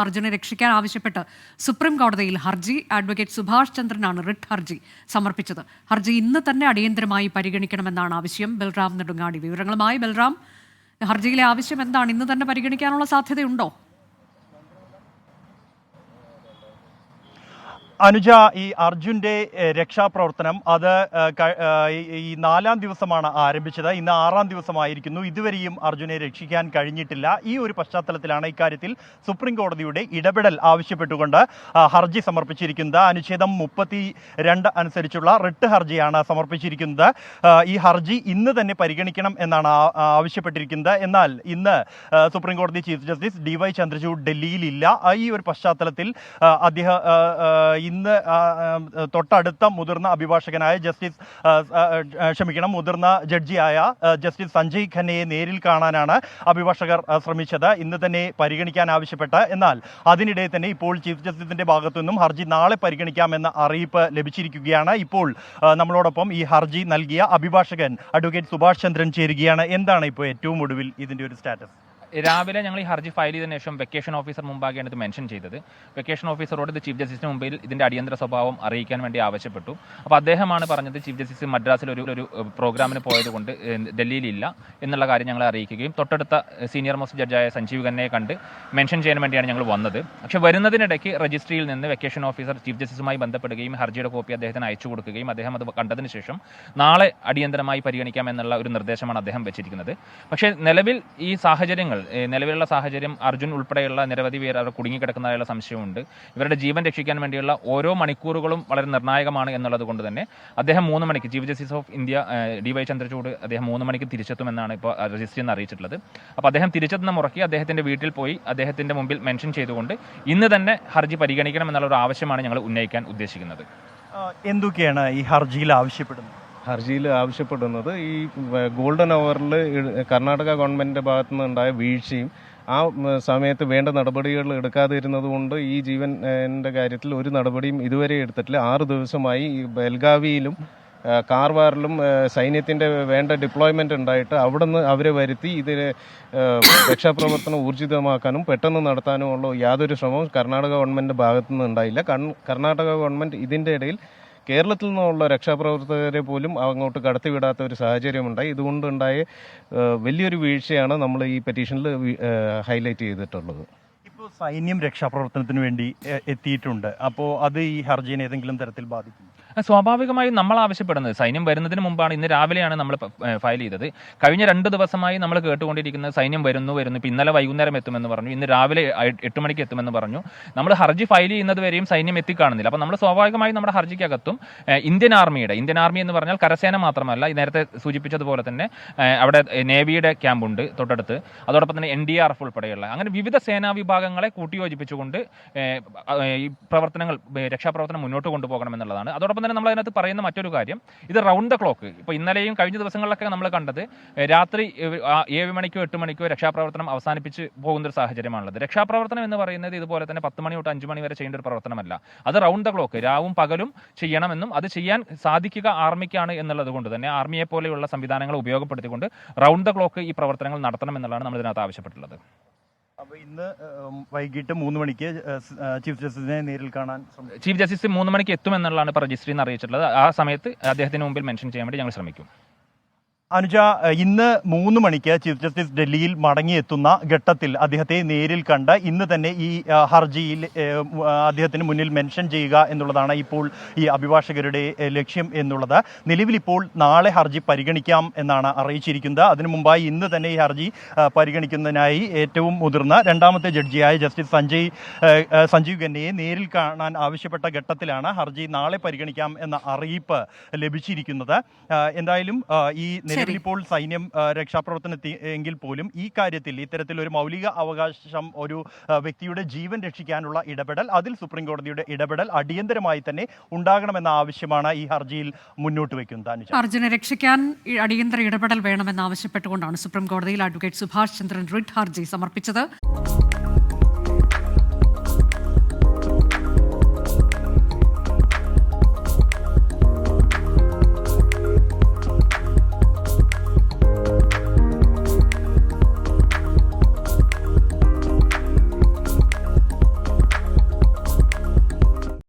അർജുനെ രക്ഷിക്കാൻ ആവശ്യപ്പെട്ട് സുപ്രീം കോടതിയിൽ ഹർജി അഡ്വക്കേറ്റ് സുഭാഷ് ചന്ദ്രനാണ് റിട്ട് ഹർജി സമർപ്പിച്ചത്. ഹർജി ഇന്ന് തന്നെ അടിയന്തരമായി പരിഗണിക്കണമെന്നാണ് ആവശ്യം. ബൽറാം നെടുങ്ങാടി വിവരങ്ങളുമായി. ബൽറാം, ഹർജിയിലെ ആവശ്യം എന്താണ്? ഇന്ന് തന്നെ പരിഗണിക്കാനുള്ള സാധ്യതയുണ്ടോ? അനുജ, ഈ അർജുൻ്റെ രക്ഷാപ്രവർത്തനം അത് ഈ 4-ാം ദിവസമാണ് ആരംഭിച്ചത്. ഇന്ന് 6-ാം ദിവസമായിരിക്കുന്നു. ഇതുവരെയും അർജുനെ രക്ഷിക്കാൻ കഴിഞ്ഞിട്ടില്ല. ഈ ഒരു പശ്ചാത്തലത്തിലാണ് ഇക്കാര്യത്തിൽ സുപ്രീം കോടതിയുടെ ഇടപെടൽ ആവശ്യപ്പെട്ടുകൊണ്ട് ഹർജി സമർപ്പിച്ചിരിക്കുന്നത്. അനുച്ഛേദം 32 അനുസരിച്ചുള്ള റിട്ട് ഹർജിയാണ് സമർപ്പിച്ചിരിക്കുന്നത്. ഈ ഹർജി ഇന്ന് തന്നെ പരിഗണിക്കണം എന്നാണ് ആവശ്യപ്പെട്ടിരിക്കുന്നത്. എന്നാൽ ഇന്ന് സുപ്രീം കോടതി ചീഫ് ജസ്റ്റിസ് DY ചന്ദ്രചൂഡ് ഡൽഹിയിലില്ല. ഈ ഒരു പശ്ചാത്തലത്തിൽ അദ്ദേഹം ഇന്ന് തൊട്ടടുത്ത മുതിർന്ന അഭിഭാഷകനായ മുതിർന്ന ജഡ്ജിയായ ജസ്റ്റിസ് സഞ്ജയ് ഖന്നയെ നേരിൽ കാണാനാണ് അഭിഭാഷകർ ശ്രമിച്ചത്, ഇന്ന് തന്നെ പരിഗണിക്കാൻ ആവശ്യപ്പെട്ട്. എന്നാൽ അതിനിടെ തന്നെ ഇപ്പോൾ ചീഫ് ജസ്റ്റിസിന്റെ ഭാഗത്തു നിന്നും ഹർജി നാളെ പരിഗണിക്കാമെന്ന അറിയിപ്പ് ലഭിച്ചിരിക്കുകയാണ്. ഇപ്പോൾ നമ്മളോടൊപ്പം ഈ ഹർജി നൽകിയ അഭിഭാഷകൻ അഡ്വക്കേറ്റ് സുഭാഷ് ചന്ദ്രൻ ചേരുകയാണ്. എന്താണ് ഇപ്പോൾ ഏറ്റവും ഒടുവിൽ ഇതിന്റെ ഒരു സ്റ്റാറ്റസ്? രാവിലെ ഞങ്ങൾ ഈ ഹർജി ഫയൽ ചെയ്തതിനു ശേഷം വെക്കേഷൻ ഓഫീസർ മുമ്പാകെയാണ് ഇത് മെൻഷൻ ചെയ്തത്. വെക്കേഷൻ ഓഫീസറോട് ഇത് ചീഫ് ജസ്റ്റിസിന് മുമ്പിൽ ഇതിന്റെ അടിയന്തര സ്വഭാവം അറിയിക്കാൻ വേണ്ടി ആവശ്യപ്പെട്ടു. അപ്പോൾ അദ്ദേഹമാണ് പറഞ്ഞത് ചീഫ് ജസ്റ്റിസ് മദ്രാസിൽ ഒരു പ്രോഗ്രാമിന് പോയതുകൊണ്ട് ഡൽഹിയിലില്ല എന്നുള്ള കാര്യം ഞങ്ങളെ അറിയിക്കുകയും തൊട്ടടുത്ത സീനിയർ മോസ്റ്റ് ജഡ്ജായ സഞ്ജീവ് ഖന്നയെ കണ്ട് മെൻഷൻ ചെയ്യാൻ വേണ്ടിയാണ് ഞങ്ങൾ വന്നത്. പക്ഷേ വരുന്നതിനിടയ്ക്ക് രജിസ്ട്രിയിൽ നിന്ന് വെക്കേഷൻ ഓഫീസർ ചീഫ് ജസ്റ്റിസുമായി ബന്ധപ്പെടുകയും ഹർജിയുടെ കോപ്പി അദ്ദേഹത്തിന് അയച്ചു കൊടുക്കുകയും അദ്ദേഹം അത് കണ്ടതിന് ശേഷം നാളെ അടിയന്തരമായി പരിഗണിക്കാമെന്നുള്ള ഒരു നിർദ്ദേശമാണ് അദ്ദേഹം വെച്ചിരിക്കുന്നത്. പക്ഷേ നിലവിലുള്ള സാഹചര്യം അർജുൻ ഉൾപ്പെടെയുള്ള നിരവധി പേർ അവർ കുടുങ്ങിക്കിടക്കുന്നതായുള്ള സംശയമുണ്ട്. ഇവരുടെ ജീവൻ രക്ഷിക്കാൻ വേണ്ടിയുള്ള ഓരോ മണിക്കൂറുകളും വളരെ നിർണായകമാണ് എന്നുള്ളത് കൊണ്ട് തന്നെ അദ്ദേഹം 3 മണിക്ക് chief justice of India DY Chandrachud അദ്ദേഹം 3 മണിക്ക് തിരിച്ചെത്തുമെന്നാണ് ഇപ്പോൾ രജിസ്ട്രി എന്ന് അറിയിച്ചിട്ടുള്ളത്. അപ്പോൾ അദ്ദേഹം തിരിച്ചെത്തുന്ന മുറയ്ക്ക് അദ്ദേഹത്തിന്റെ വീട്ടിൽ പോയി അദ്ദേഹത്തിന്റെ മുമ്പിൽ മെൻഷൻ ചെയ്തുകൊണ്ട് ഇന്ന് തന്നെ ഹർജി പരിഗണിക്കണം എന്നുള്ള ഒരു ആവശ്യമാണ് ഞങ്ങൾ ഉന്നയിക്കാൻ ഉദ്ദേശിക്കുന്നത്. എന്തൊക്കെയാണ് ഈ ഹർജിയിൽ ആവശ്യപ്പെടുന്നത്? ഹർജിയിൽ ആവശ്യപ്പെടുന്നത് ഈ ഗോൾഡൻ അവറിൽ കർണാടക ഗവൺമെൻറ്റിൻ്റെ ഭാഗത്തു നിന്നുണ്ടായ വീഴ്ചയും ആ സമയത്ത് വേണ്ട നടപടികൾ എടുക്കാതിരുന്നത് കൊണ്ട് ഈ ജീവൻ്റെ കാര്യത്തിൽ ഒരു നടപടിയും ഇതുവരെ എടുത്തിട്ടില്ല. 6 ദിവസമായി ഈ ബെൽഗാവിയിലും കാർവാറിലും സൈന്യത്തിൻ്റെ വേണ്ട ഡിപ്ലോയ്മെൻ്റ് ഉണ്ടായിട്ട് അവിടെ നിന്ന് അവരെ വരുത്തി ഇതിന് രക്ഷാപ്രവർത്തനം ഊർജിതമാക്കാനും പെട്ടെന്ന് നടത്താനുമുള്ള യാതൊരു ശ്രമവും കർണാടക ഗവൺമെൻറ്റിൻ്റെ ഭാഗത്തു നിന്ന് ഉണ്ടായില്ല. കർണാടക ഗവൺമെൻറ് ഇതിൻ്റെ ഇടയിൽ കേരളത്തിൽ നിന്നുള്ള രക്ഷാപ്രവർത്തകരെ പോലും അങ്ങോട്ട് കടത്തിവിടാത്ത ഒരു സാഹചര്യമുണ്ടായി. ഇതുകൊണ്ടുണ്ടായ വലിയൊരു വീഴ്ചയാണ് നമ്മൾ ഈ പെറ്റീഷനിൽ ഹൈലൈറ്റ് ചെയ്തിട്ടുള്ളത്. ഇപ്പോൾ സൈന്യം രക്ഷാപ്രവർത്തനത്തിന് വേണ്ടി എത്തിയിട്ടുണ്ട്. അപ്പോൾ അത് ഈ ഹർജിനെ ഏതെങ്കിലും തരത്തിൽ ബാധിക്കും? സ്വാഭാവികമായും നമ്മൾ ആവശ്യപ്പെടുന്നത് സൈന്യം വരുന്നതിന് മുമ്പാണ്. ഇന്ന് രാവിലെയാണ് നമ്മൾ ഫയൽ ചെയ്തത്. കഴിഞ്ഞ 2 ദിവസമായി നമ്മൾ കേട്ടുകൊണ്ടിരിക്കുന്നത് സൈന്യം വരുന്നു. ഇപ്പോൾ ഇന്നലെ വൈകുന്നേരം എത്തുമെന്ന് പറഞ്ഞു, ഇന്ന് രാവിലെ 8 മണിക്ക് എത്തുമെന്ന് പറഞ്ഞു. നമ്മൾ ഹർജി ഫയൽ ചെയ്യുന്നത് വരെയും സൈന്യം എത്തിക്കാണുന്നില്ല. അപ്പോൾ നമ്മൾ സ്വാഭാവികമായും നമ്മുടെ ഹർജിക്കകത്തും ഇന്ത്യൻ ആർമി എന്ന് പറഞ്ഞാൽ കരസേന മാത്രമല്ല, നേരത്തെ സൂചിപ്പിച്ചതുപോലെ തന്നെ അവിടെ നേവിയുടെ ക്യാമ്പുണ്ട് തൊട്ടടുത്ത്, അതോടൊപ്പം തന്നെ NDRF ഉൾപ്പെടെയുള്ള അങ്ങനെ വിവിധ സേനാ വിഭാഗങ്ങളെ കൂട്ടിയോജിപ്പിച്ചുകൊണ്ട് ഈ രക്ഷാപ്രവർത്തനം മുന്നോട്ട് കൊണ്ടുപോകണമെന്നുള്ളതാണ്. അതോടൊപ്പം നമ്മൾ അതിനകത്ത് പറയുന്ന മറ്റൊരു കാര്യം, ഇത് റൗണ്ട് ദ ക്ലോക്ക്. ഇപ്പോൾ ഇന്നലെയും കഴിഞ്ഞ ദിവസങ്ങളിലൊക്കെ നമ്മൾ കണ്ടത് രാത്രി 7 മണിക്കോ 8 മണിക്കോ രക്ഷാപ്രവർത്തനം അവസാനിപ്പിച്ച് പോകുന്ന ഒരു സാഹചര്യമാണുള്ളത്. രക്ഷാപ്രവർത്തനം എന്ന് പറയുന്നത് ഇതുപോലെ തന്നെ 10 മണി തൊട്ട് 5 മണി വരെ ചെയ്യേണ്ട ഒരു പ്രവർത്തനമല്ല. അത് റൗണ്ട് ദ ക്ലോക്ക് രാവും പകലും ചെയ്യണമെന്നും അത് ചെയ്യാൻ സാധിക്കുക ആർമിക്കാണ് എന്നുള്ളത് കൊണ്ട് തന്നെ ആർമിയെ പോലെയുള്ള സംവിധാനങ്ങൾ ഉപയോഗപ്പെടുത്തിക്കൊണ്ട് റൗണ്ട് ദ ക്ലോക്ക് ഈ പ്രവർത്തനങ്ങൾ നടത്തണമെന്നുള്ളതാണ് നമ്മൾ ഇതിനകത്ത് ആവശ്യപ്പെട്ടുള്ളത്. അപ്പോൾ ഇന്ന് വൈകിട്ട് 3 മണിക്ക് ചീഫ് ജസ്റ്റിസിനെ നേരിൽ കാണാൻ ചീഫ് ജസ്റ്റിസ് 3 മണിക്ക് എത്തുമെന്നുള്ളതാണ് ഇപ്പോൾ രജിസ്ട്രിയിൽ നിന്ന് അറിയിച്ചിട്ടുള്ളത്. ആ സമയത്ത് അദ്ദേഹത്തിന് മുമ്പിൽ മെൻഷൻ ചെയ്യാൻ വേണ്ടി ഞങ്ങൾ ശ്രമിക്കും. അനുജ, ഇന്ന് 3 മണിക്ക് ചീഫ് ജസ്റ്റിസ് ഡൽഹിയിൽ മടങ്ങിയെത്തുന്ന ഘട്ടത്തിൽ അദ്ദേഹത്തെ നേരിൽ കണ്ട് ഇന്ന് തന്നെ ഈ ഹർജിയിൽ അദ്ദേഹത്തിന് മുന്നിൽ മെൻഷൻ ചെയ്യുക എന്നുള്ളതാണ് ഇപ്പോൾ ഈ അഭിഭാഷകരുടെ ലക്ഷ്യം എന്നുള്ളത്. നിലവിലിപ്പോൾ നാളെ ഹർജി പരിഗണിക്കാം എന്നാണ് അറിയിച്ചിരിക്കുന്നത്. അതിനു മുമ്പായി ഇന്ന് തന്നെ ഈ ഹർജി പരിഗണിക്കുന്നതിനായി ഏറ്റവും മുതിർന്ന 2ാമത്തെ ജഡ്ജിയായ ജസ്റ്റിസ് സഞ്ജീവ് ഖന്നയെ നേരിൽ കാണാൻ ആവശ്യപ്പെട്ട ഘട്ടത്തിലാണ് ഹർജി നാളെ പരിഗണിക്കാം എന്ന അറിയിപ്പ് ലഭിച്ചിരിക്കുന്നത്. എന്തായാലും ഈ നിലവിലിപ്പോൾ സൈന്യം രക്ഷാപ്രവർത്തനം എങ്കിൽ പോലും ഈ കാര്യത്തിൽ ഇത്തരത്തിലൊരു മൗലിക അവകാശം, ഒരു വ്യക്തിയുടെ ജീവൻ രക്ഷിക്കാനുള്ള ഇടപെടൽ, അതിൽ സുപ്രീം കോടതിയുടെ ഇടപെടൽ അടിയന്തരമായി തന്നെ ഉണ്ടാകണമെന്ന ആവശ്യമാണ് ഈ ഹർജിയിൽ മുന്നോട്ട് വയ്ക്കുന്നത്. അർജുനെ രക്ഷിക്കാൻ അടിയന്തര ഇടപെടൽ വേണമെന്നാവശ്യപ്പെട്ടുകൊണ്ടാണ് സുപ്രീം കോടതിയിൽ അഡ്വക്കേറ്റ് സുഭാഷ് ചന്ദ്രൻ റിട്ട് ഹർജി സമർപ്പിച്ചത്.